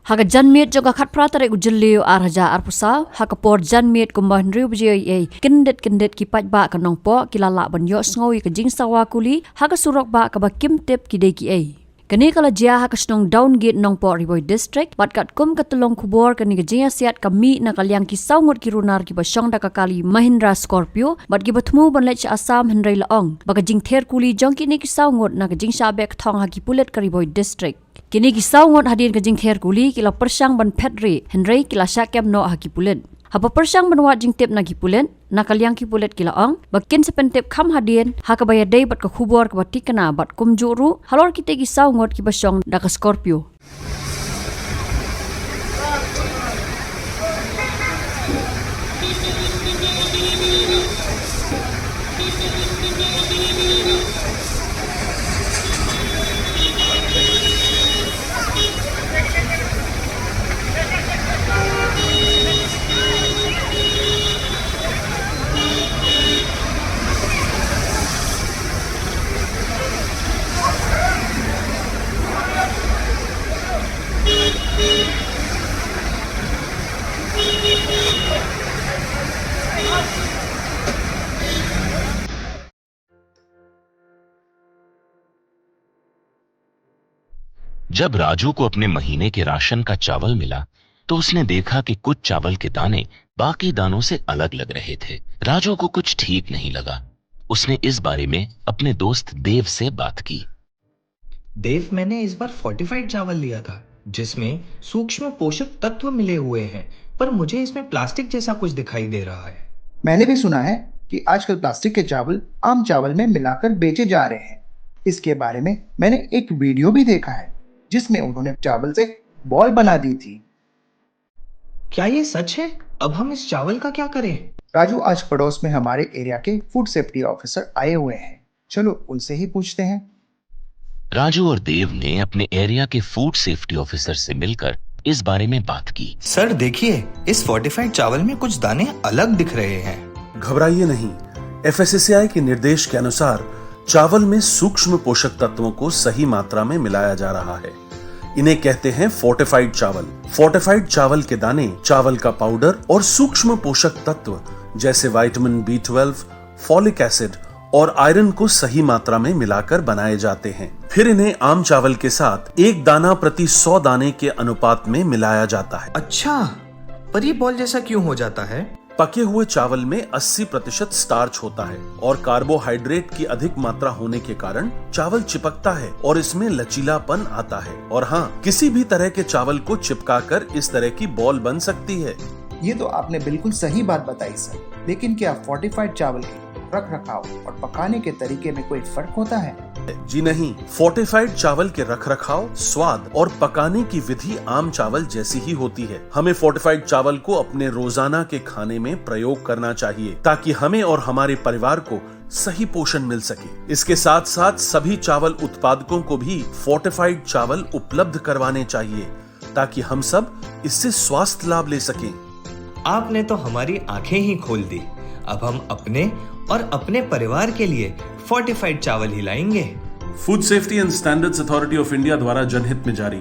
Haka janmiet juga khat pratare ujeliu arhaja arpusa haka por janmiet kumban riu bji kendet kipat ba kanong po kilala banyo sngowi ka jing sawa kuli haka surok ba ka ba kimtep kideki ai. Kani kala jia haka snong downgate nong po riboy district bat kat kum katulong kubor kani ka jia siat kami na kalyang ki sawngot ki runar ki ba syong da kakali Mahindra Scorpio bat ki bathmu ban lech Assam Henry Laong ba ka jing ther kuli jong kini ki sawngot na ka jing shabek thong haki pulet ka riboy district. Kini ki sawngot hadin ka jing ther kuli kila persyang ban Pedri Henry kila syakem no haki pulet. Hapa persyang banwat jing tip na kipulen, nakalyang kipulet kila ong, bakin sepentip kam hadien, haka bayadai bat ka khubor ka batikana bat kumjuru, halor kita ki sawngot ki basyong da ka Scorpio. जब राजू को अपने महीने के ration का चावल मिला तो उसने देखा कि कुछ चावल के दाने बाकी दानों से अलग लग रहे थे। राजू को कुछ ठीक नहीं लगा। उसने इस बारे में अपने दोस्त देव से बात की। देव, मैंने इस बार फोर्टिफाइड चावल लिया था जिसमें सूक्ष्म पोषक तत्व मिले हुए हैं, पर मुझे इसमें प्लास्टिक जैसा कुछ दिखाई दे रहा है। मैंने भी सुना है कि आजकल प्लास्टिक के चावल आम चावल में मिलाकर बेचे जा रहे हैं। इसके बारे में मैंने एक वीडियो भी देखा है जिसमें उन्होंने चावल से बॉल बना दी थी। क्या ये सच है? अब हम इस चावल का क्या करें? राजू, आज पड़ोस में हमारे एरिया के फूड सेफ्टी ऑफिसर आए हुए हैं, चलो उनसे ही पूछते हैं। राजू और देव ने अपने एरिया के फूड सेफ्टी ऑफिसर से मिलकर इस बारे में बात की। सर देखिए, इस फोर्टिफाइड चावल में कुछ दाने अलग दिख रहे हैं। घबराइए नहीं, FSSAI के निर्देश के अनुसार चावल में सूक्ष्म पोषक तत्वों को सही मात्रा में मिलाया जा रहा है। इन्हें कहते हैं फोर्टिफाइड चावल। फोर्टिफाइड चावल के दाने चावल का पाउडर और सूक्ष्म पोषक तत्व जैसे विटामिन B12, फॉलिक एसिड और आयरन को सही मात्रा में मिलाकर बनाए जाते हैं। फिर इन्हें आम चावल के साथ 1 दाना प्रति 100 दाने के अनुपात में मिलाया जाता है। अच्छा, पर ये बॉल जैसा क्यों हो जाता है? पके हुए चावल में 80% स्टार्च होता है और कार्बोहाइड्रेट की अधिक मात्रा होने के कारण चावल चिपकता है और इसमें लचीलापन आता है। और हाँ, किसी भी तरह के चावल को चिपकाकर इस तरह की बॉल बन सकती है। ये तो आपने बिल्कुल सही बात बताई सर, लेकिन क्या फोर्टिफाइड चावल के रख रखाव और पकाने के तरीके में कोई फर्क होता है? जी नहीं, फोर्टिफाइड चावल के रख रखाव, स्वाद और पकाने की विधि आम चावल जैसी ही होती है। हमें फोर्टिफाइड चावल को अपने रोजाना के खाने में प्रयोग करना चाहिए ताकि हमें और हमारे परिवार को सही पोषण मिल सके। इसके साथ साथ सभी चावल उत्पादकों को भी फोर्टिफाइड चावल उपलब्ध करवाने चाहिए ताकि हम सब इससे स्वास्थ्य लाभ ले सकें। आपने तो हमारी आंखें ही खोल दी। अब हम अपने और अपने परिवार के लिए फोर्टिफाइड चावल ही लाएंगे। Food safety and standards authority of India द्वारा जनहित में जारी।